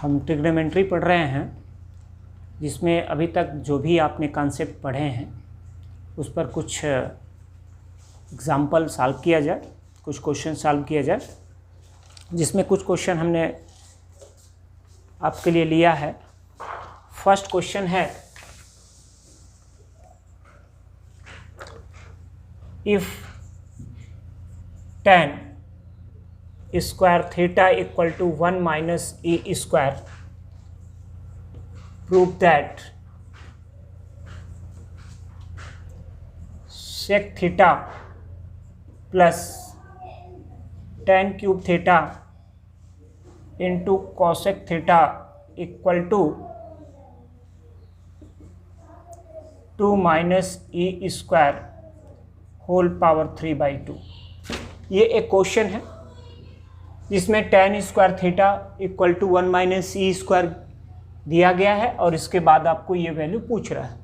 हम ट्रिग्नोमेट्री पढ़ रहे हैं, जिसमें अभी तक जो भी आपने कॉन्सेप्ट पढ़े हैं उस पर कुछ एग्जाम्पल सॉल्व किया जाए, कुछ क्वेश्चन सॉल्व किया जाए, जिसमें कुछ क्वेश्चन हमने आपके लिए लिया है। फर्स्ट क्वेश्चन है, if tan square theta equal to 1 minus E square, prove that sec theta plus tan cube theta into cosec theta equal to 2 minus E square whole power 3/2। ये एक क्वेश्चन है जिसमें tan square theta equal to 1 minus E square दिया गया है और इसके बाद आपको ये वैल्यू पूछ रहा है।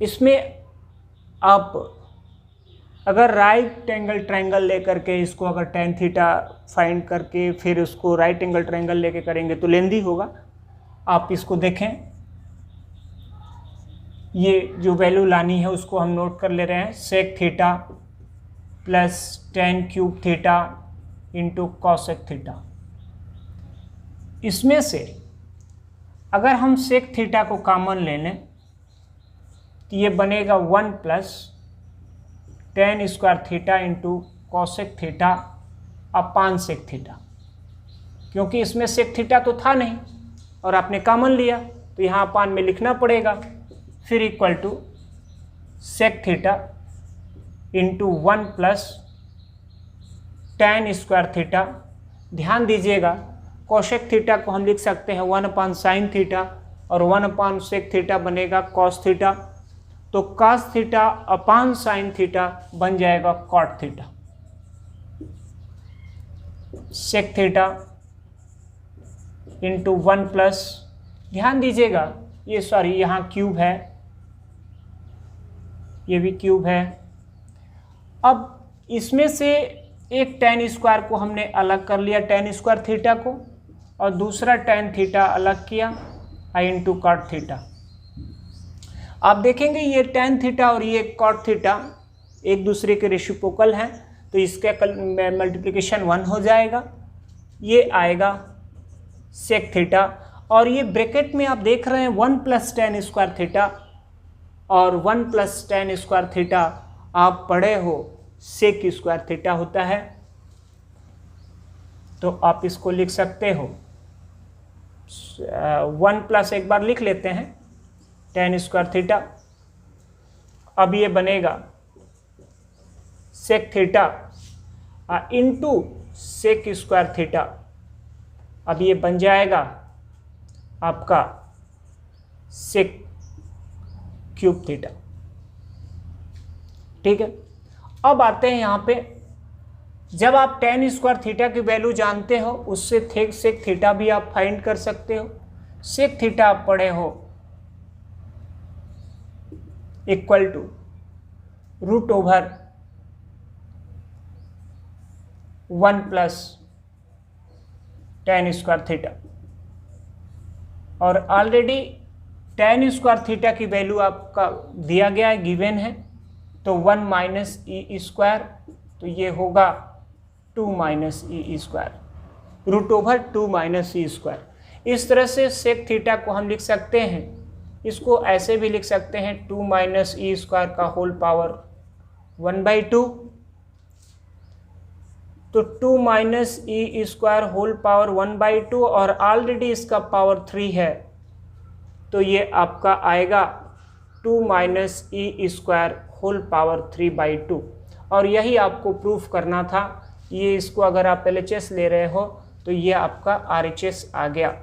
इसमें आप अगर राइट एंगल ट्रायंगल लेकर के इसको अगर tan थीटा फाइंड करके फिर उसको राइट एंगल ट्रायंगल लेके करेंगे तो लेंदी होगा। आप इसको देखें, ये जो वैल्यू लानी है उसको हम नोट कर ले रहे हैं। Sec theta plus tan cube theta into cosec theta. इसमें से अगर हम सेक थीटा को कॉमन ले लें तो ये बनेगा 1 plus tan square theta into cosec theta upon sec theta, क्योंकि इसमें सेक थीटा तो था नहीं और आपने कॉमन लिया तो यहाँ अपान में लिखना पड़ेगा। फिर equal to sec theta into 1 plus tan square theta. ध्यान दीजिएगा, कोसेक थीटा को हम लिख सकते हैं 1 अपान साइन थीटा और 1 अपान सेक थीटा बनेगा कॉस थीटा, तो cos theta upon sine theta बन जाएगा cot theta. Sec theta into 1 plus, ध्यान दीजिएगा ये सॉरी यहाँ क्यूब है, ये भी क्यूब है। अब इसमें से एक tan स्क्वायर को हमने अलग कर लिया, tan स्क्वायर थीटा को, और दूसरा tan थीटा अलग किया आई इंटू कॉट थीटा। आप देखेंगे ये tan थीटा और ये कॉट थीटा एक दूसरे के रेसिप्रोकल हैं, तो इसके मल्टीप्लिकेशन 1 हो जाएगा। ये आएगा सेक थीटा और ये ब्रैकेट में आप देख रहे हैं 1 प्लस tan स्क्वायर थीटा और 1 प्लस tan स्क्वायर थीटा आप पढ़े हो सेक स्क्वायर थीटा होता है, तो आप इसको लिख सकते हो 1 प्लस, एक बार लिख लेते हैं tan स्क्वायर थीटा। अब ये बनेगा sec theta into sec square theta. अब ये बन जाएगा आपका सेक क्यूब थीटा। ठीक है, अब आते हैं यहाँ पे, जब आप tan स्क्वायर थीटा की वैल्यू जानते हो उससे सेक थीटा भी आप फाइंड कर सकते हो। सेक थीटा आप पढ़े हो equal to root over 1 plus tan square theta, और ऑलरेडी tan स्क्वायर थीटा की वैल्यू आपका दिया गया है, गिवन है, तो 1 माइनस ई स्क्वायर, तो ये होगा 2 minus E square, root over 2 minus E square. इस तरह से सेक थीटा को हम लिख सकते हैं, इसको ऐसे भी लिख सकते हैं 2 माइनस ई स्क्वायर का होल पावर 1/2, तो 2 minus E square whole power 1/2 और ऑलरेडी इसका पावर 3 है, तो ये आपका आएगा 2 minus E square whole power 3/2। और यही आपको प्रूफ करना था। ये इसको अगर आप LHS ले रहे हो तो ये आपका RHS आ गया,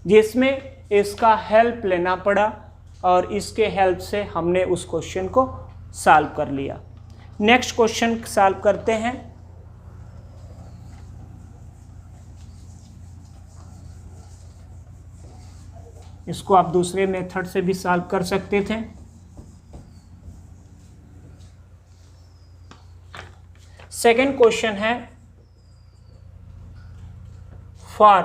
जिसमें इसका हेल्प लेना पड़ा और इसके हेल्प से हमने उस क्वेश्चन को सॉल्व कर लिया। नेक्स्ट क्वेश्चन सॉल्व करते हैं। इसको आप दूसरे मेथड से भी सॉल्व कर सकते थे। सेकंड क्वेश्चन है for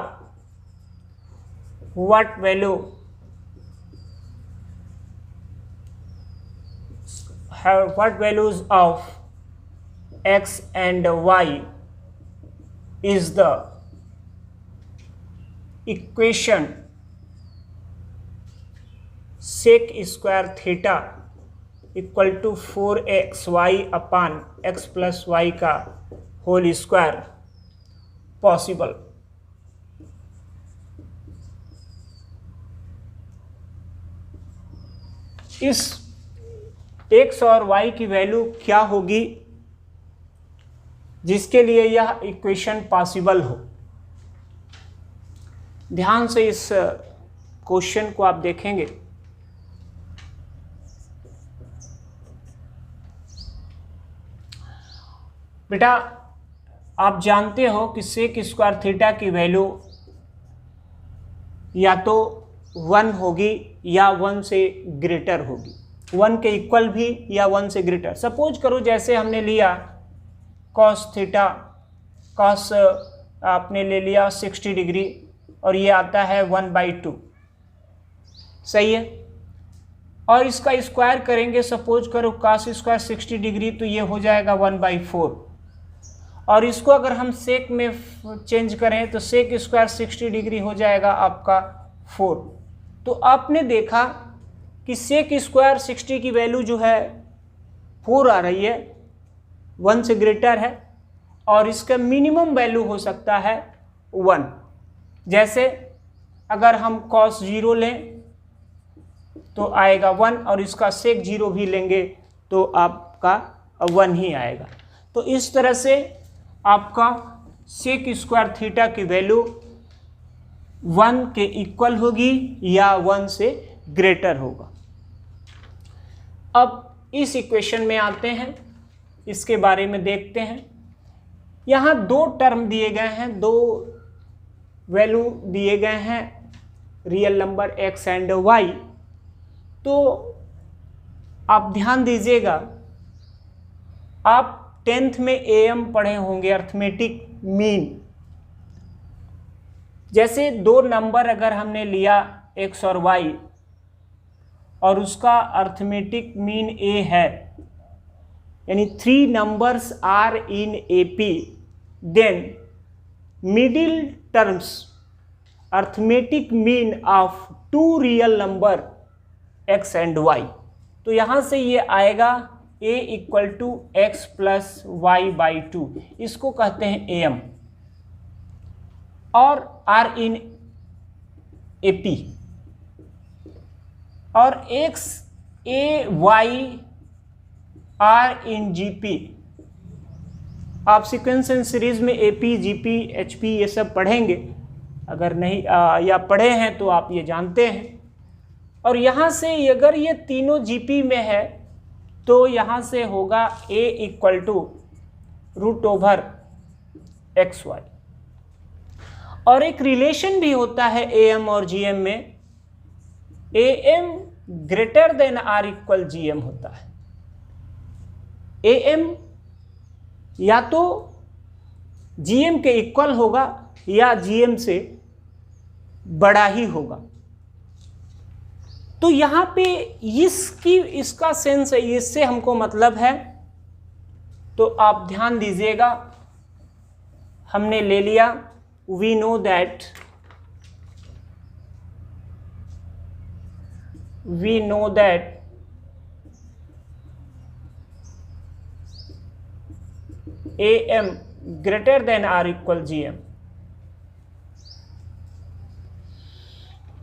what value what values of x and y is the equation sec square theta equal to 4xy upon x plus Y का होल स्क्वायर पॉसिबल। इस x और y की वैल्यू क्या होगी जिसके लिए यह इक्वेशन पॉसिबल हो। ध्यान से इस क्वेश्चन को आप देखेंगे। बेटा आप जानते हो कि सेक स्क्वायर थीटा की वैल्यू या तो 1 होगी या 1 से ग्रेटर होगी, 1 के इक्वल भी या 1 से ग्रेटर। सपोज करो जैसे हमने लिया कॉस थीटा, कॉस आपने ले लिया 60 डिग्री और ये आता है 1/2, सही है। और इसका स्क्वायर करेंगे, सपोज करो कॉस स्क्वायर 60 डिग्री तो ये हो जाएगा 1/4। और इसको अगर हम सेक में चेंज करें तो सेक स्क्वायर 60 डिग्री हो जाएगा आपका 4। तो आपने देखा कि सेक स्क्वायर 60 की वैल्यू जो है 4 आ रही है, 1 से ग्रेटर है, और इसका मिनिमम वैल्यू हो सकता है 1। जैसे अगर हम cos 0 लें तो आएगा 1 और इसका सेक 0 भी लेंगे तो आपका 1 ही आएगा। तो इस तरह से आपका सेक स्क्वायर थीटा की वैल्यू 1 के इक्वल होगी या 1 से ग्रेटर होगा। अब इस इक्वेशन में आते हैं, इसके बारे में देखते हैं। यहाँ 2 टर्म दिए गए हैं, 2 वैल्यू दिए गए हैं, real number x and y। तो आप ध्यान दीजिएगा, आप 10th में AM पढ़े होंगे, अर्थमेटिक मीन। जैसे 2 नंबर अगर हमने लिया x और y और उसका अर्थमेटिक मीन a है, यानी 3 numbers are in AP, then middle terms arithmetic mean of 2 real number x and y। तो यहाँ से ये आएगा a equal to X plus Y by 2, इसको कहते हैं AM। और R इन AP और X A Y R in GP। आप सीक्वेंस एंड सीरीज में AP, GP, HP ये सब पढ़ेंगे, अगर नहीं या पढ़े हैं तो आप ये जानते हैं। और यहाँ से अगर ये तीनों GP में है तो यहाँ से होगा a इक्वल टू √XY। और एक रिलेशन भी होता है AM और GM में, AM greater than R equal GM होता है। AM या तो GM के इक्वल होगा या GM से बड़ा ही होगा। तो यहाँ पे इसका सेंस है, इससे हमको मतलब है। तो आप ध्यान दीजिएगा, हमने ले लिया we know that AM greater than R equal GM।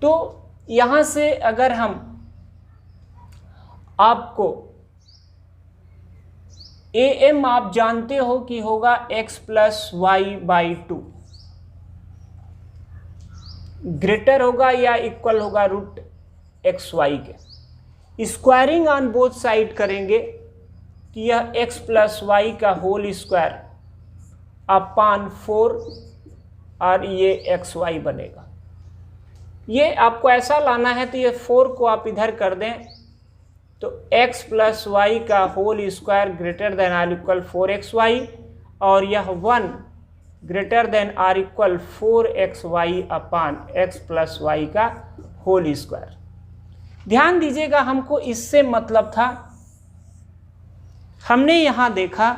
तो यहां से अगर हम आपको AM आप जानते हो कि होगा x plus Y by 2, greater होगा या इक्वल होगा √XY के। स्क्वायरिंग ऑन बोथ साइड करेंगे कि यह x प्लस वाई का होल स्क्वायर अपान 4 और ये XY बनेगा। ये आपको ऐसा लाना है तो ये 4 को आप इधर कर दें तो x प्लस वाई का whole square greater than or equal 4XY, और यह 1 greater than or equal 4xy upon x plus Y का होल स्क्वायर। ध्यान दीजिएगा, हमको इससे मतलब था, हमने यहाँ देखा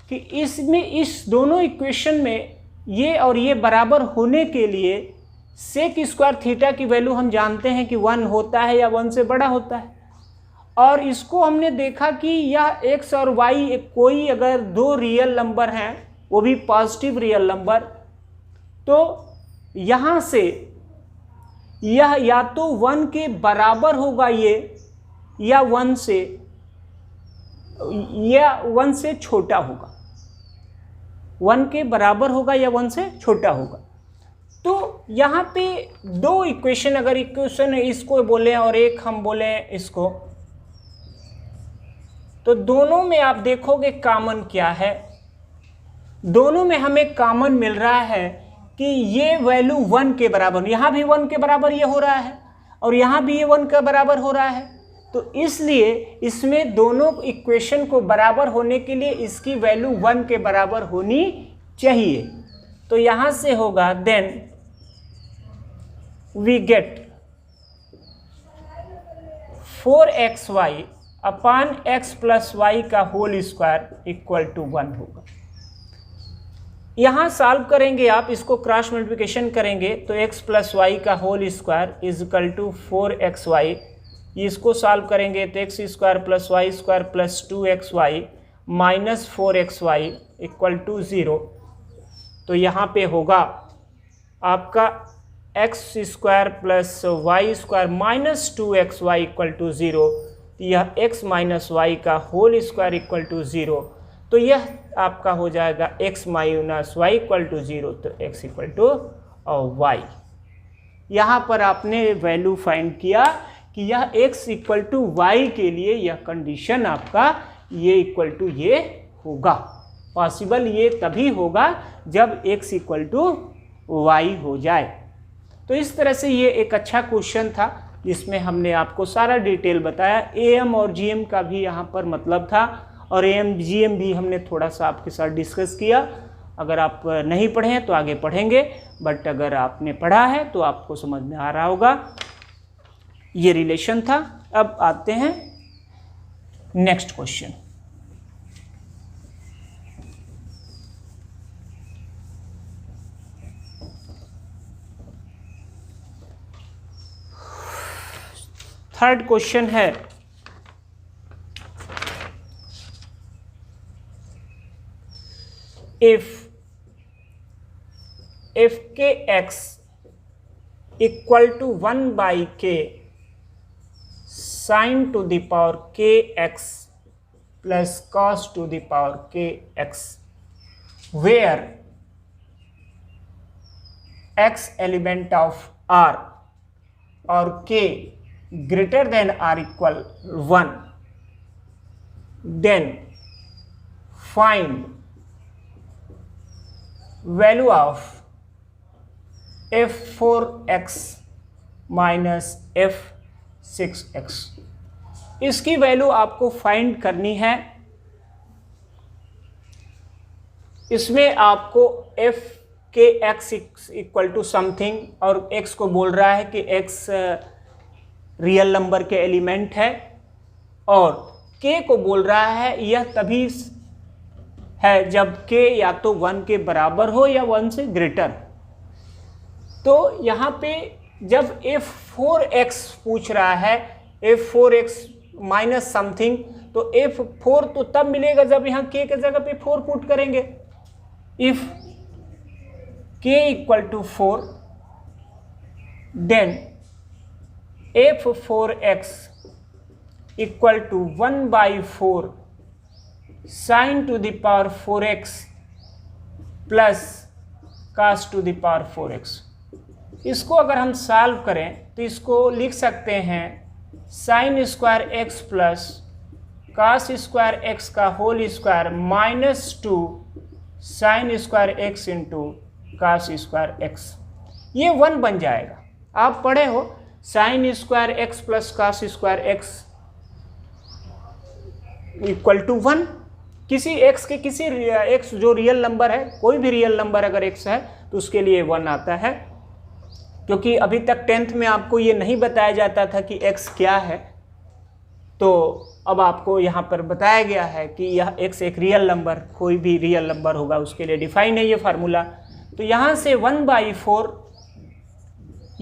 कि इसमें इस दोनों इक्वेशन में ये और ये बराबर होने के लिए सेक स्क्वायर थीटा की वैल्यू हम जानते हैं कि 1 होता है या 1 से बड़ा होता है, और इसको हमने देखा कि यह x और y कोई अगर दो रियल नंबर हैं, वो भी पॉजिटिव रियल नंबर, तो यहाँ से यह या तो 1 के बराबर होगा ये, या 1 से छोटा होगा, 1 के बराबर होगा या 1 से छोटा होगा। तो यहाँ पे दो इक्वेशन, अगर इक्वेशन इसको बोले और एक हम बोले इसको, तो दोनों में आप देखोगे कॉमन क्या है, दोनों में हमें कॉमन मिल रहा है कि ये वैल्यू 1 के बराबर, यहाँ भी 1 के बराबर ये हो रहा है और यहाँ भी ये 1 के बराबर हो रहा है। तो इसलिए इसमें दोनों इक्वेशन को बराबर होने के लिए इसकी वैल्यू 1 के बराबर होनी चाहिए। तो यहाँ से होगा then we get 4xy upon x plus Y का होल स्क्वायर इक्वल टू 1 होगा। यहाँ सॉल्व करेंगे आप, इसको क्रॉस मल्टीप्लिकेशन करेंगे तो x प्लस वाई का whole square is equal to 4xy, इसको सॉल्व करेंगे तो x square plus Y square plus 2xy minus 4xy equal to 0। तो यहाँ पे होगा आपका x square plus Y square minus 2xy equal to 0, यह x माइनस वाई का होल स्क्वायर इक्वल टू 0। तो यह आपका हो जाएगा x minus Y equal to 0, तो x इक्वल टू y। यहाँ पर आपने वैल्यू फाइंड किया कि यह x इक्वल टू y के लिए यह कंडीशन आपका ये इक्वल टू ये होगा। पॉसिबल ये तभी होगा जब x इक्वल टू y हो जाए। तो इस तरह से ये एक अच्छा क्वेश्चन था जिसमें हमने आपको सारा डिटेल बताया। AM और GM का भी यहाँ पर मतलब था, और AM GM भी हमने थोड़ा सा आपके साथ डिस्कस किया। अगर आप नहीं पढ़े हैं तो आगे पढ़ेंगे, बट अगर आपने पढ़ा है तो आपको समझ में आ रहा होगा। ये रिलेशन था। अब आते हैं नेक्स्ट क्वेश्चन। थर्ड क्वेश्चन है, if kx equal to 1 by k sin to the power kx plus cos to the power kx, where x element of R or k greater than or equal 1, then find value of f4x minus f6x। इसकी value आपको find करनी है। इसमें आपको f के x equal to something, और x को बोल रहा है कि x रियल नंबर के एलिमेंट है, और k को बोल रहा है यह तभी है जब k या तो 1 के बराबर हो या 1 से ग्रेटर। तो यहाँ पे जब f4x पूछ रहा है, f4x माइनस समथिंग, तो f4 तो तब मिलेगा जब यहाँ k के जगह पे 4 पुट करेंगे। If k equal to 4, then f4x equal to 1 by 4 sin to the power 4x plus cos to the power 4x। इसको अगर हम सॉल्व करें तो इसको लिख सकते हैं sin square x plus cos square x का whole square minus 2 sin square x into cos square x। ये 1 बन जाएगा। आप पढ़े हो sin square x plus cos square x equal to 1। किसी x के किसी x जो रियल नंबर है, कोई भी रियल नंबर अगर x है तो उसके लिए 1 आता है, क्योंकि अभी तक 10th में आपको ये नहीं बताया जाता था कि x क्या है, तो अब आपको यहाँ पर बताया गया है कि यह x एक रियल नंबर, कोई भी रियल नंबर होगा उसके लिए डिफाइन है ये फार्मूला। तो यहाँ से 1/4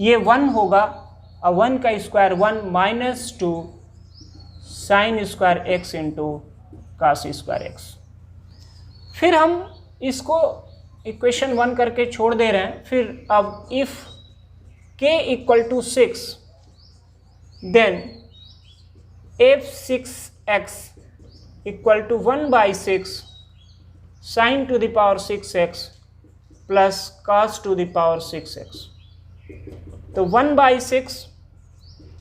ये 1 होगा और 1 का square 1 minus 2 sine square x into cos square x। फिर हम इसको इक्वेशन 1 करके छोड़ दे रहे हैं। फिर अब if k equal to 6 then f6x equal to 1/6 sine to the power 6x plus cos to the power 6x। तो 1/6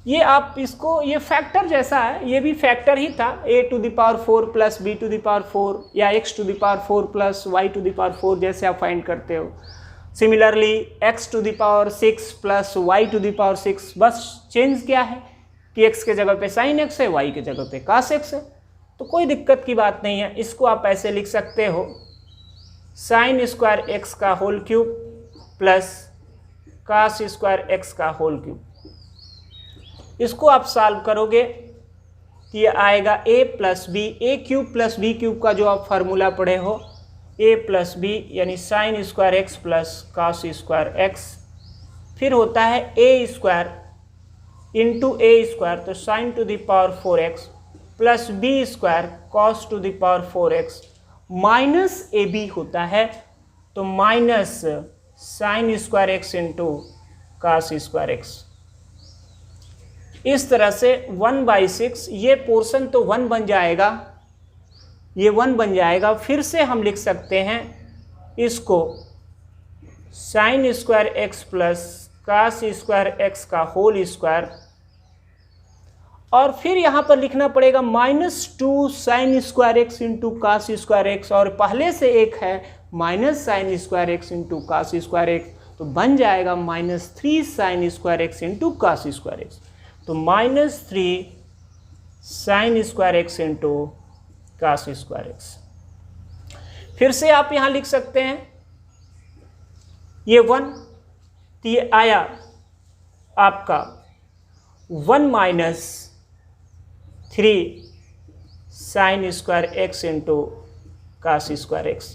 ये आप इसको, ये फैक्टर जैसा है, ये भी फैक्टर ही था, a to the power 4 plus b to the power 4 या x to the power 4 plus y to the power 4 जैसे आप फाइंड करते हो। Similarly x to the power 6 plus y to the power 6, बस चेंज क्या है कि x के जगह पे साइन x है, y के जगह पे cos x है, तो कोई दिक्कत की बात नहीं है। इसको आप ऐसे लिख सकते हो साइन स्क्वायर x का whole cube plus cos square x का होल क्यूब। इसको आप सॉल्व करोगे तो ये आएगा a plus B, A cube plus B cube का जो आप फार्मूला पढ़े हो, a प्लस बी यानी sine square x plus cos square x, फिर होता है a square into a square, तो sine to the power 4x plus b square cos to the power 4x minus A B होता है, तो minus sine square x into cos square x। इस तरह से 1/6 ये पोर्शन तो 1 बन जाएगा, ये 1 बन जाएगा। फिर से हम लिख सकते हैं इसको sine square x plus cos square x का होल स्क्वायर, और फिर यहाँ पर लिखना पड़ेगा -2 sine square x into cos square x, और पहले से एक है minus sine square x into cos square x, तो बन जाएगा -3 sine square x into cos square x, तो -3 sine square x into cos square x। फिर से आप यहाँ लिख सकते हैं ये 1, तो ये आया आपका 1 minus 3 sine square x into cos square x।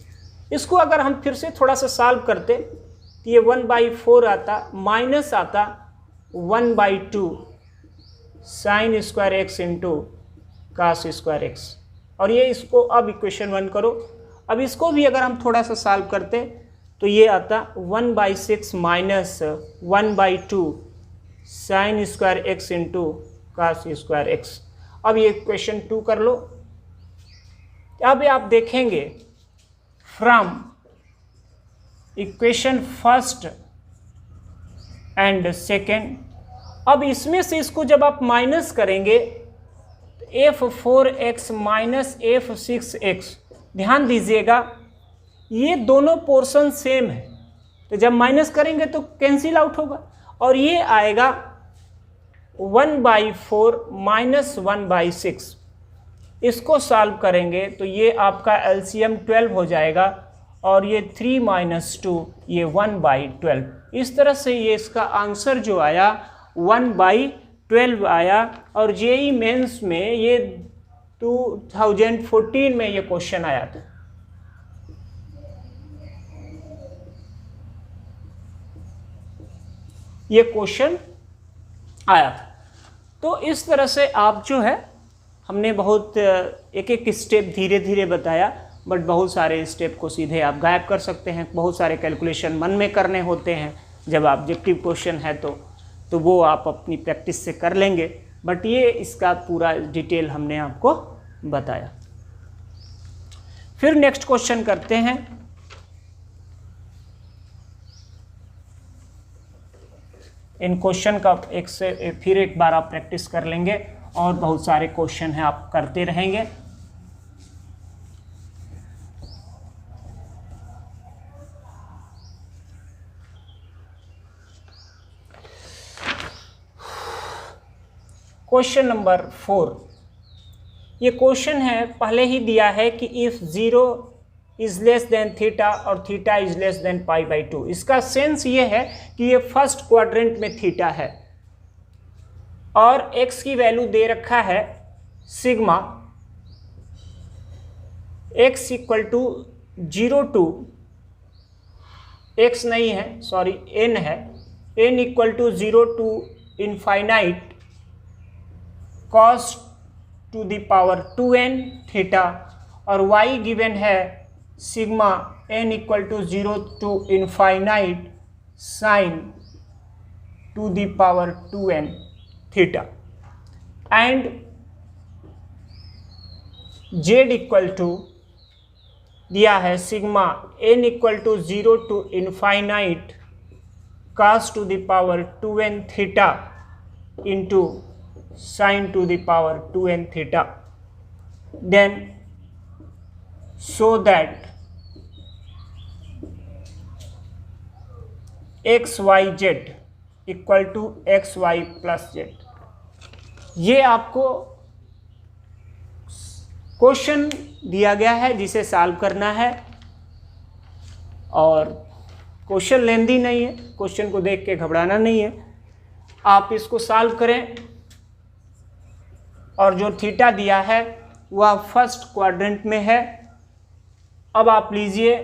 इसको अगर हम फिर से थोड़ा सा सॉल्व करते तो ये 1/4 आता, माइनस आता 1/2 sine square x into cos square x, और ये इसको अब इक्वेशन 1 करो। अब इसको भी अगर हम थोड़ा सा सॉल्व करते तो ये आता 1/6 minus 1/2 sine square x into cos square x। अब ये इक्वेशन 2 कर लो। अब आप देखेंगे from equation first and second, अब इसमें से इसको जब आप माइनस करेंगे तो f4x माइनस f6x, ध्यान दीजिएगा ये दोनों पोर्शन सेम है, तो जब माइनस करेंगे तो कैंसिल आउट होगा, और ये आएगा 1/4 माइनस 1/6। इसको सॉल्व करेंगे तो ये आपका एलसीएम 12 हो जाएगा, और ये 3 माइनस 2 ये 1/12। इस तरह से ये इसका आंसर जो आया 1/12 आया, और जेईई मेंस में ये 2014 में ये क्वेश्चन आया था। ये क्वेश्चन आया था। तो इस तरह से आप जो है, हमने बहुत एक एक स्टेप धीरे धीरे बताया, बट बहुत सारे स्टेप को सीधे आप गायब कर सकते हैं। बहुत सारे कैलकुलेशन मन में करने होते हैं जब ऑब्जेक्टिव क्वेश्चन है तो वो आप अपनी प्रैक्टिस से कर लेंगे, बट ये इसका पूरा डिटेल हमने आपको बताया। फिर नेक्स्ट क्वेश्चन करते हैं। इन क्वेश्चन का फिर एक बार आप प्रैक्टिस कर लेंगे, और बहुत सारे क्वेश्चन हैं आप करते रहेंगे। क्वेश्चन नंबर 4, ये क्वेश्चन है, पहले ही दिया है कि if 0 is less then theta और थीटा इज लेस देन π/2। इसका सेंस ये है कि ये फर्स्ट क्वाड्रेंट में थीटा है और x की वैल्यू दे रखा है sigma x equal to 0 to x नहीं है, सॉरी n है, n equal to 0 to infinite cos to the power 2n theta और y गिवन है sigma n equal to 0 to infinite sine to the power 2n theta and z equal to दिया है sigma n equal to 0 to infinite cos to the power 2n theta into sin to the power 2n theta, then so that xyz equal to xy plus z। ये आपको question दिया गया है जिसे solve करना है और क्वेश्चन लेंदी नहीं है, क्वेश्चन को देख के घबराना नहीं है, आप इसको सॉल्व करें और जो थीटा दिया है वह फर्स्ट क्वाड्रेंट में है। अब आप लीजिए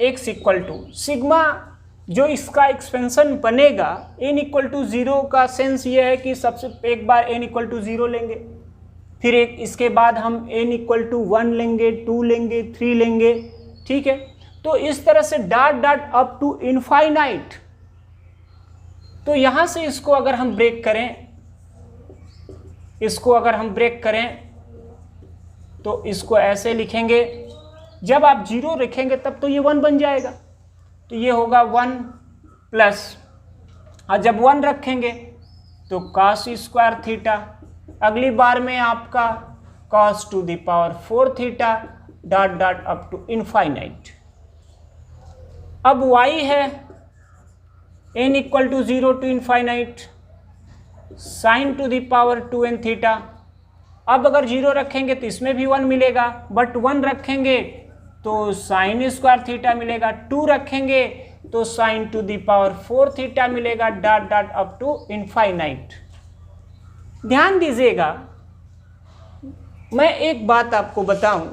x इक्वल टू सिग्मा, जो इसका एक्सपेंशन बनेगा n इक्वल टू 0 का सेंस ये है कि सबसे एक बार n इक्वल टू 0 लेंगे, फिर इसके बाद हम n इक्वल टू 1 लेंगे, 2 लेंगे, 3 लेंगे, ठीक है। तो इस तरह से dot dot up to infinite. तो यहाँ से इसको अगर हम ब्रेक करें, तो इसको ऐसे लिखेंगे, जब आप 0 रखेंगे तब तो ये 1 बन जाएगा, तो ये होगा 1 प्लस, और जब 1 रखेंगे तो cos स्क्वायर थीटा, अगली बार में आपका cos to the power 4 theta dot dot up to infinite. अब y है n equal to 0 to infinite sine to the power 2n theta. अब अगर 0 रखेंगे तो इसमें भी 1 मिलेगा, बट 1 रखेंगे तो साइन स्क्वायर थीटा मिलेगा, 2 रखेंगे तो sine to the power 4 theta मिलेगा dot dot up to infinite. ध्यान दीजिएगा, मैं एक बात आपको बताऊं,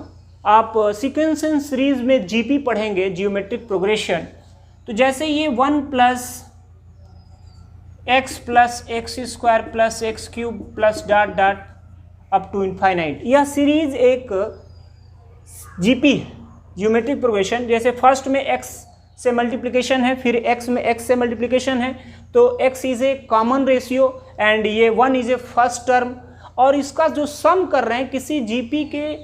आप सीक्वेंशियल सीरीज में जीपी पढ़ेंगे, जियोमेट्रिक प्रोग्रेशन, तो जैसे ये 1 plus X square plus X cube plus dot dot up to infinite, यह सीरीज एक जीपी जियोमेट्रिक प्रोग्रेशन, जैसे फर्स्ट में x से मल्टीप्लिकेशन है, फिर x में x से मल्टीप्लिकेशन है, तो x is a common ratio and ये 1 इज ए फर्स्ट टर्म, और इसका जो सम कर रहे हैं किसी जीपी के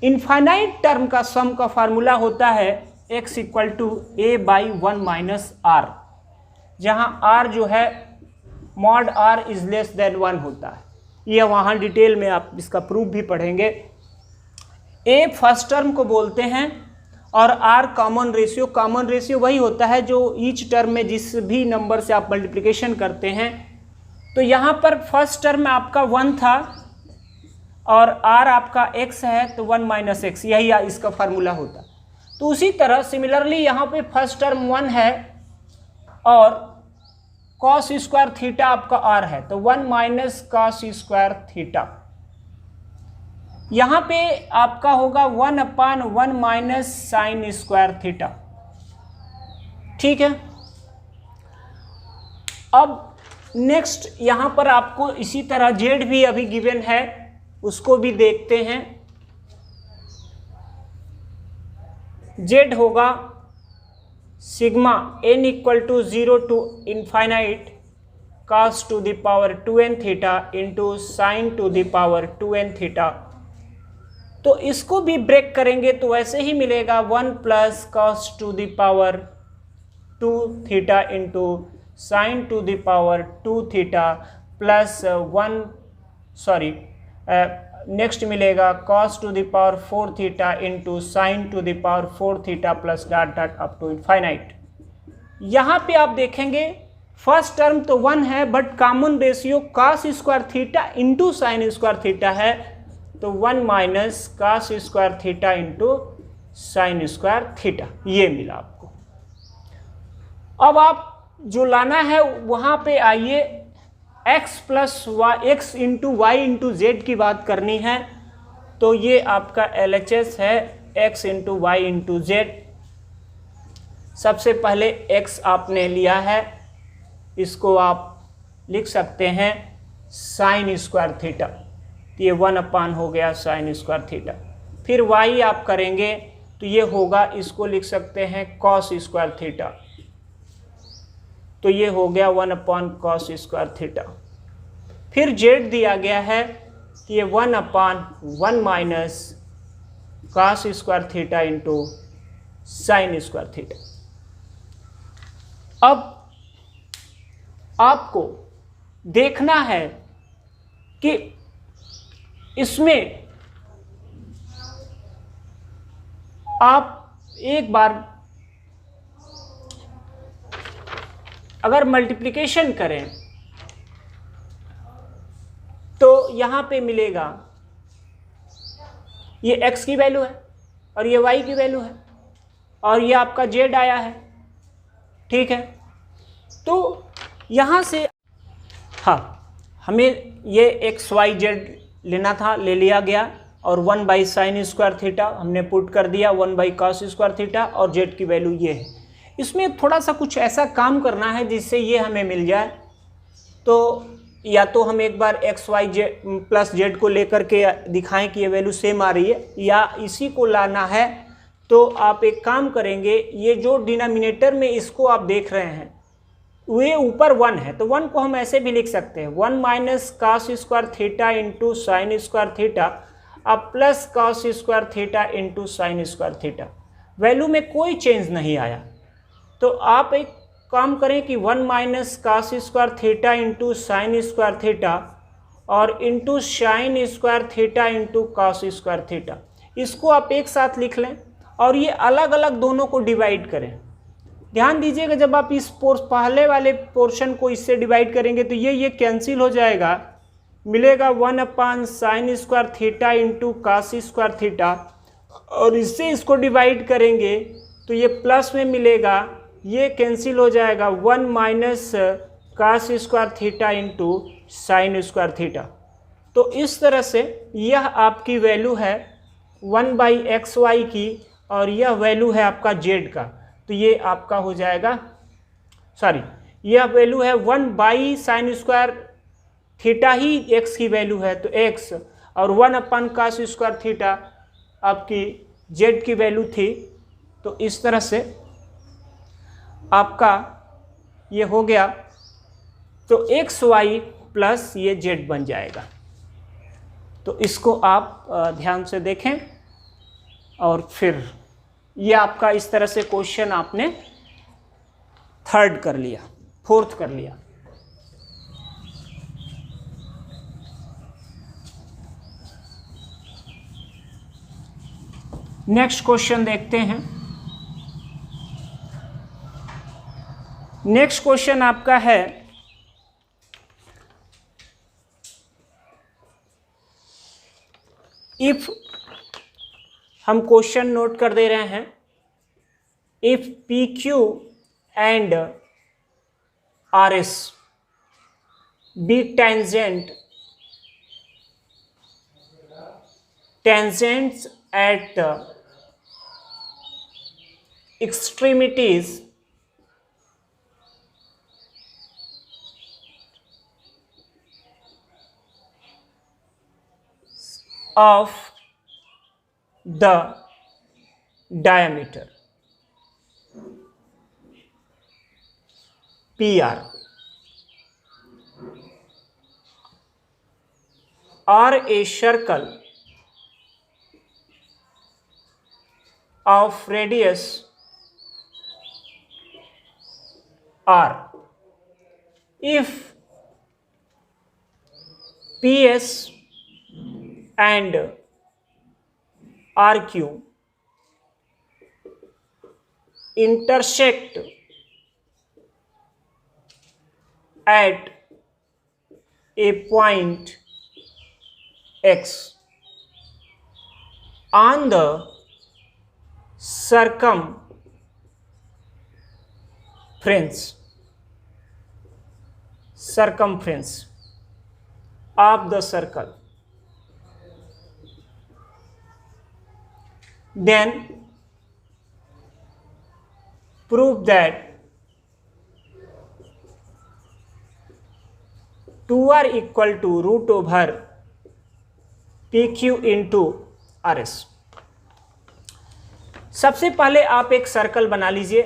इनफाइनाइट टर्म का सम का फार्मूला होता है x equal to a/1 minus r, जहाँ r जो है mod r is less than 1 होता है। यह वहाँ डिटेल में आप इसका प्रूफ भी पढ़ेंगे। a फर्स्ट टर्म को बोलते हैं और r कॉमन रेशियो वही होता है जो ईच टर्म में जिस भी नंबर से आप मल्टीप्लिकेशन करते हैं। तो यहाँ पर फर्स्ट टर्म में आपका 1 था और r आपका x है, तो 1 माइनस एक्स, यही इसका फार्मूला होता। तो उसी तरह सिमिलरली यहाँ पे फर्स्ट टर्म 1 है और cos स्क्वायर थीटा आपका r है, तो 1 माइनस cos स्क्वायर थीटा। यहाँ पे आपका होगा 1/1 माइनस साइन स्क्वायर थीटा, ठीक है। अब नेक्स्ट यहाँ पर आपको इसी तरह z भी अभी गिवन है, उसको भी देखते हैं। z होगा sigma n equal to 0 to infinite cos to the power 2n theta into sine to the power 2n theta. तो इसको भी ब्रेक करेंगे तो ऐसे ही मिलेगा 1 plus cos to the power 2 theta into sine to the power 2 theta plus next मिलेगा cos to the power 4 theta into sine to the power 4 theta plus dot dot up to infinite. यहाँ पे आप देखेंगे first term तो 1 है, but common ratio cos square theta into sine square theta है, तो 1 minus cos square theta into sine square theta, ये मिला आपको। अब आप जो लाना है वहां पे आइए, x plus y, x into y into z की बात करनी है, तो ये आपका LHS है x into y into z. सबसे पहले x आपने लिया है, इसको आप लिख सकते हैं साइन स्क्वायर थीटा, तो ये 1 अपान हो गया साइन स्क्वायर थीटा। फिर y आप करेंगे तो ये होगा, इसको लिख सकते हैं कॉस स्क्वायर थीटा, तो ये हो गया 1 अपान कॉस स्क्वायर थीटा। फिर z दिया गया है, तो ये 1 अपान 1 minus cos square theta into sine square theta. अब आपको देखना है कि इसमें आप एक बार अगर मल्टीप्लिकेशन करें तो यहां पे मिलेगा, ये x की वैल्यू है और ये y की वैल्यू है और ये आपका z आया है, ठीक है। तो यहां से हमें ये x y z लेना था, ले लिया गया, और 1 बाई साइन स्क्वायर थीटा हमने पुट कर दिया, 1 बाई कॉस स्क्वायर थीटा, और z की वैल्यू ये है। इसमें थोड़ा सा कुछ ऐसा काम करना है जिससे ये हमें मिल जाए। तो या तो हम एक बार x y z plus z को लेकर के दिखाएं कि ये वैल्यू सेम आ रही है, या इसी को लाना है तो आप एक काम करेंगे, ये जो डिनोमिनेटर में इसको आप देख रहे हैं वे ऊपर 1 है, तो 1 को हम ऐसे भी लिख सकते हैं 1 minus cos square theta into sine square theta अब plus cos square theta into sine square theta. Value में कोई चेंज नहीं आया, तो आप एक काम करें कि 1 minus cos square theta into sine square theta और into sine square theta into cos square theta, इसको आप एक साथ लिख लें और ये अलग अलग दोनों को डिवाइड करें। ध्यान दीजिएगा, जब आप इस पहले वाले पोर्शन को इससे डिवाइड करेंगे तो ये कैंसिल हो जाएगा, मिलेगा 1 upon sine square theta into cos square theta, और इससे इसको डिवाइड करेंगे तो ये प्लस में मिलेगा, ये कैंसिल हो जाएगा 1 minus cos square theta into sine square theta. तो इस तरह से यह आपकी वैल्यू है 1 बाई एक्स वाई की, और यह वैल्यू है आपका जेड का, तो ये आपका हो जाएगा, सॉरी यह वैल्यू है 1 by sine square theta he x की वैल्यू है, तो एक्स, और 1 अपन कास स्क्वायर थीटा आपकी जेड की वैल्यू थी। तो इस तरह से आपका ये हो गया, तो एक्स वाई प्लस ये जेड बन जाएगा। तो इसको आप ध्यान से देखें, और फिर ये आपका इस तरह से क्वेश्चन आपने थर्ड कर लिया, फोर्थ कर लिया। नेक्स्ट क्वेश्चन देखते हैं। नेक्स्ट क्वेश्चन आपका है, इफ, हम क्वेश्चन नोट कर दे रहे हैं, if P Q and R S be tangents at the extremities of the diameter PR or a circle of radius R, if PS and RQ intersect at a point X, on the circumference of the circle, then prove that 2r equal to root over PQ into RS। सबसे पहले आप एक circle बना लीजिए।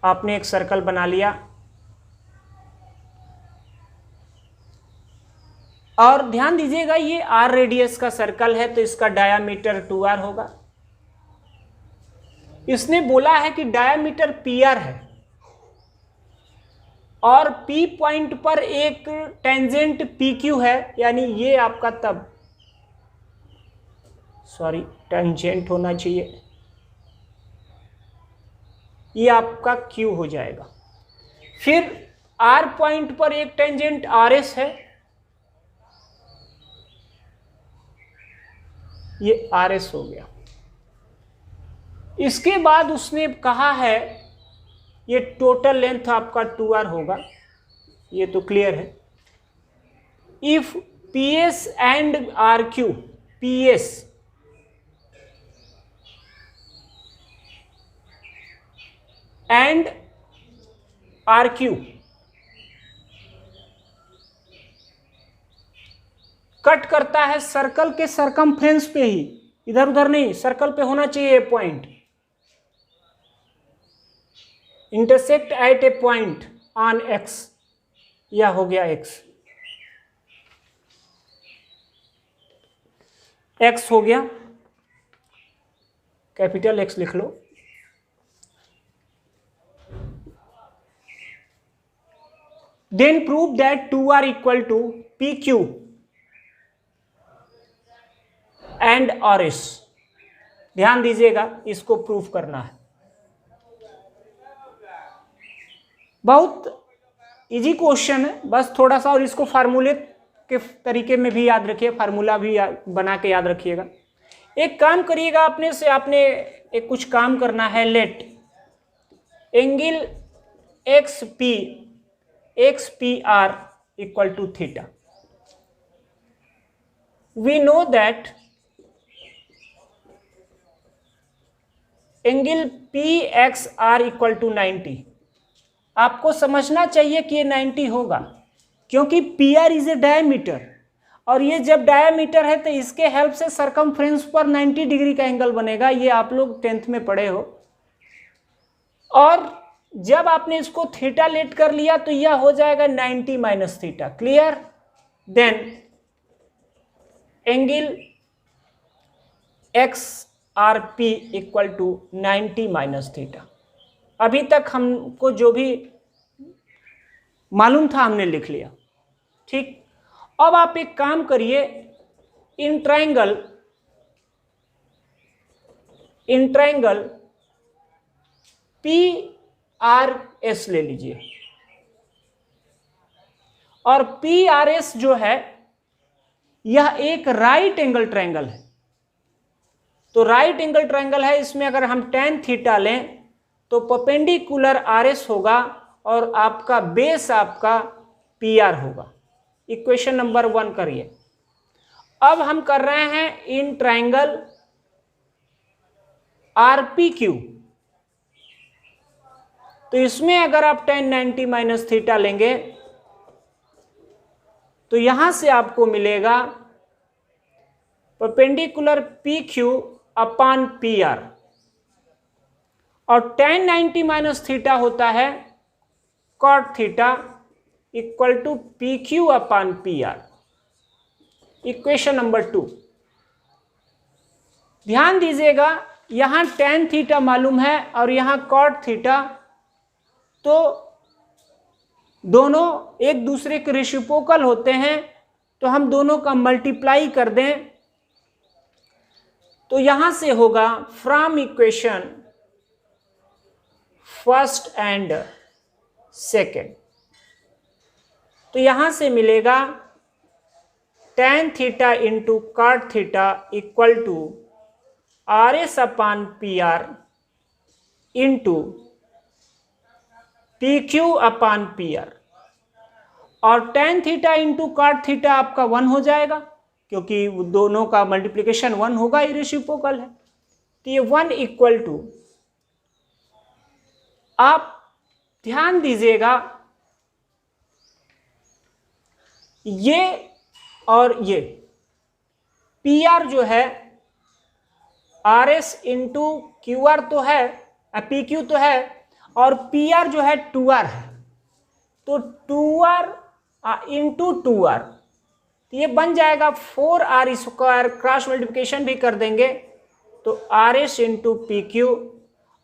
आपने एक circle बना लिया और ध्यान दीजिएगा ये r रेडियस का सर्कल है तो इसका डायामीटर 2r होगा। इसने बोला है कि डायामीटर PR है और P पॉइंट पर एक टेंजेंट PQ है, यानी ये आपका टेंजेंट होना चाहिए, ये आपका Q हो जाएगा। फिर R पॉइंट पर एक टेंजेंट RS है, ये RS हो गया। इसके बाद उसने कहा है ये टोटल लेंथ आपका 2r होगा, ये तो क्लियर है। If PS and RQ, PS and RQ cut करता है सर्कल के सरकमफ्रेंस पे ही, इधर उधर नहीं, सर्कल पे होना चाहिए point, intersect at A point on x, या हो गया x हो गया, कैपिटल X लिख लो। Then prove that 2r equal to PQ and RS। ध्यान दीजिएगा, इसको प्रूफ करना है। बहुत इजी क्वेश्चन है, बस थोड़ा सा और इसको फार्मूले के तरीके में भी याद रखिए, फार्मूला भी बना के याद रखिएगा। एक काम करिएगा, आपने एक कुछ काम करना है। Let angle XPR equal to theta. We know that angle PXR equal to 90। आपको समझना चाहिए कि ये 90 होगा, क्योंकि PR इज ए डायमीटर, और ये जब डायमीटर है तो इसके हेल्प से सरकमफ्रेंस पर 90 डिग्री का एंगल बनेगा। ये आप लोग 10th में पढ़े हो। और जब आपने इसको थीटा लेट कर लिया तो यह हो जाएगा 90 minus theta. Clear? Then angle XRP equal to 90 minus theta. अभी तक हमको जो भी मालूम था हमने लिख लिया, ठीक। अब आप एक काम करिए, इन ट्रायंगल PRS ले लीजिए, और PRS जो है यह एक राइट एंगल ट्रायंगल है। तो राइट एंगल ट्रायंगल है, इसमें अगर हम tan थीटा लें तो परपेंडिकुलर RS होगा और आपका बेस आपका PR होगा। इक्वेशन नंबर 1 करिए। अब हम कर रहे हैं इन ट्रायंगल RPQ। तो इसमें अगर आप tan 90 माइनस थीटा लेंगे तो यहां से आपको मिलेगा परपेंडिकुलर PQ अपान PR, और tan 90 माइनस थीटा होता है cot theta equal to PQ upon PR। Equation number 2। ध्यान दीजिएगा, यहां tan थीटा मालूम है और यहां cot थीटा, तो दोनों एक दूसरे के रेसिप्रोकल होते हैं, तो हम दोनों का मल्टीप्लाई कर दें तो यहां से होगा from equation first and second. तो यहां से मिलेगा tan theta into cot theta equal to RS upon PR into PQ upon PR, और tan theta into cot theta आपका 1 हो जाएगा क्योंकि दोनों का मल्टीप्लिकेशन 1 होगा, ये रेसिप्रोकल है। तो ये 1 इक्वल टू, आप ध्यान दीजिएगा ये और ये PR जो है RS इंटू QR तो है, PQ तो है, और PR जो है 2R है, तो 2R इंटू 2R, तो ये बन जाएगा 4R स्क्वायर, क्रॉस मल्टीप्लिकेशन भी कर देंगे तो RS इंटू PQ।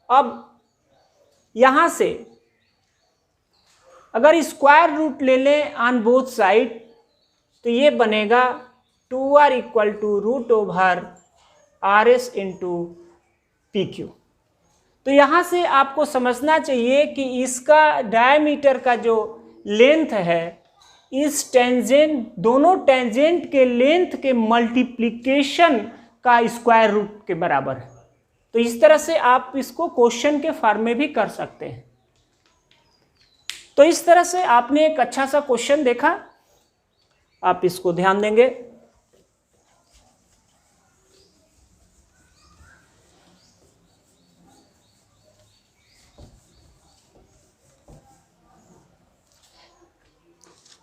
अब यहां से अगर स्क्वायर रूट ले लें ऑन बोथ साइड तो ये बनेगा 2R equal to root over RS into PQ। तो यहाँ से आपको समझना चाहिए कि इसका डायमीटर का जो लेंथ है इस टेंजेंट, दोनों टेंजेंट के लेंथ के मल्टीप्लिकेशन का स्क्वायर रूट के बराबर है। तो इस तरह से आप इसको क्वेश्चन के फॉर्म में भी कर सकते हैं। तो इस तरह से आपने एक अच्छा सा क्वेश्चन देखा, आप इसको ध्यान देंगे।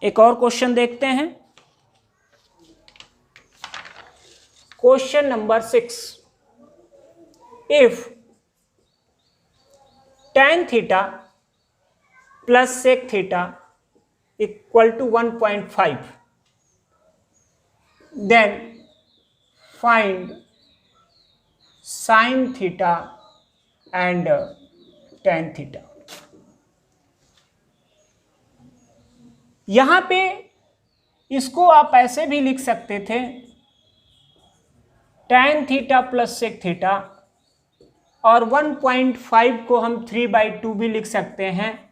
एक और क्वेश्चन देखते हैं, question number 6। If tan theta plus sec theta equal to 1.5 then find sin theta and tan theta. यहां पे इसको आप ऐसे भी लिख सकते थे tan theta plus sec theta, और 1.5 को हम 3/2 भी लिख सकते हैं।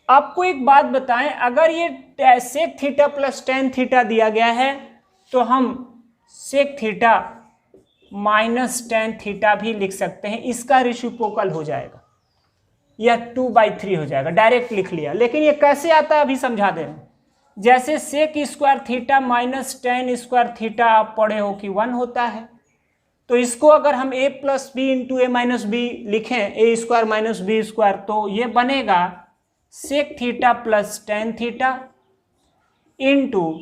आपको एक बात बताएं, अगर ये sec theta plus tan theta दिया गया है तो हम sec theta minus tan theta भी लिख सकते हैं, इसका रेसिप्रोकल हो जाएगा, या 2/3 हो जाएगा, डायरेक्ट लिख लिया। लेकिन ये कैसे आता है अभी समझा दे रहे हैं। जैसे sec square theta minus tan square theta आप पढ़े हो कि 1 होता है, तो इसको अगर हम a plus B into A minus B लिखें, a square minus B square, तो ये बनेगा sec theta plus tan theta into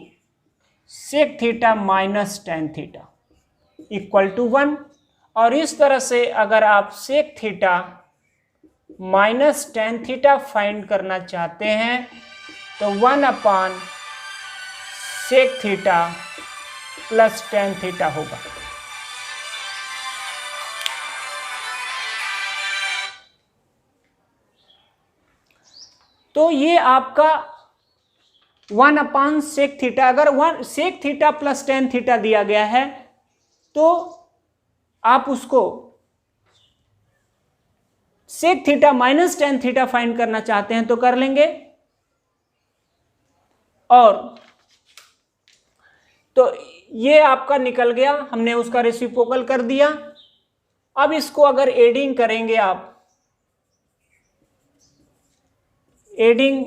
sec theta minus tan theta equal to 1। और इस तरह से अगर आप sec theta minus tan theta find करना चाहते हैं तो 1 upon sec theta plus tan theta होगा। तो ये आपका 1 अपान sec थीटा, अगर sec theta plus tan theta दिया गया है तो आप उसको sec theta minus tan theta find करना चाहते हैं तो कर लेंगे। और तो ये आपका निकल गया, हमने उसका रेसिप्रोकल कर दिया। अब इसको अगर एडिंग करेंगे आप, adding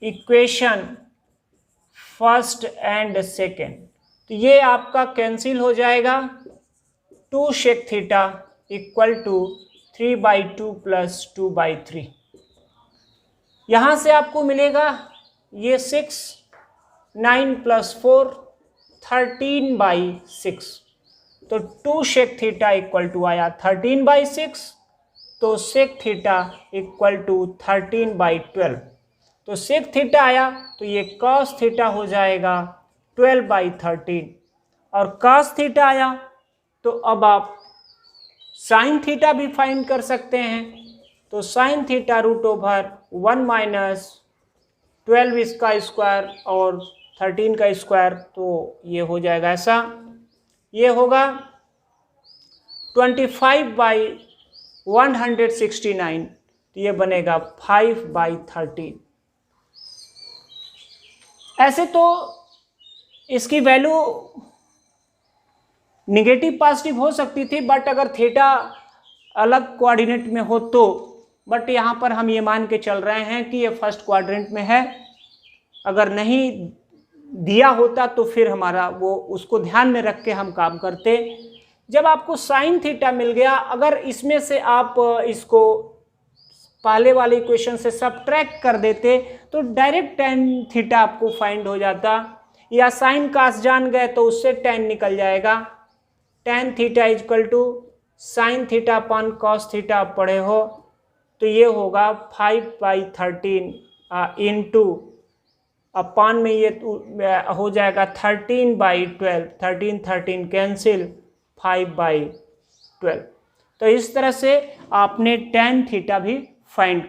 equation first and second, तो ये आपका कैंसिल हो जाएगा। 2 sec theta equal to 3/2 plus 2/3। यहां से आपको मिलेगा ये 6, 9 प्लस 4 13/6, तो 2 sec थीटा इक्वल टू आया 13/6, तो sec थीटा इक्वल टू 13/12, तो sec थीटा आया तो ये cos थीटा हो जाएगा 12/13, और cos थीटा आया तो अब आप sin थीटा भी फाइंड कर सकते हैं। तो sin theta root over 1 minus 12 इसका स्क्वायर और 13 का स्क्वायर, तो ये हो जाएगा ऐसा, ये होगा 25/169, तो ये बनेगा 5/13। ऐसे तो इसकी वैल्यू निगेटिव पॉजिटिव हो सकती थी, बट अगर थीटा अलग कोऑर्डिनेट में हो तो, बट यहाँ पर हम ये मान के चल रहे हैं कि ये फर्स्ट क्वाड्रेंट में है। अगर नहीं दिया होता तो फिर हमारा वो उसको ध्यान में रख के हम काम करते। जब आपको साइन थीटा मिल गया, अगर इसमें से आप इसको पहले वाले इक्वेशन से सबट्रैक्ट कर देते तो डायरेक्ट टेन थीटा आपको फाइंड हो जाता, या साइन कास जान गए तो उससे टेन निकल जाएगा। Tan theta equal to sine theta upon cos theta आप पढ़े हो, तो ये होगा 5/13 इंटू अपॉन में ये हो जाएगा 13/12, 13 कैंसिल 5/12। तो इस तरह से आपने टेन थीटा भी फाइंड कर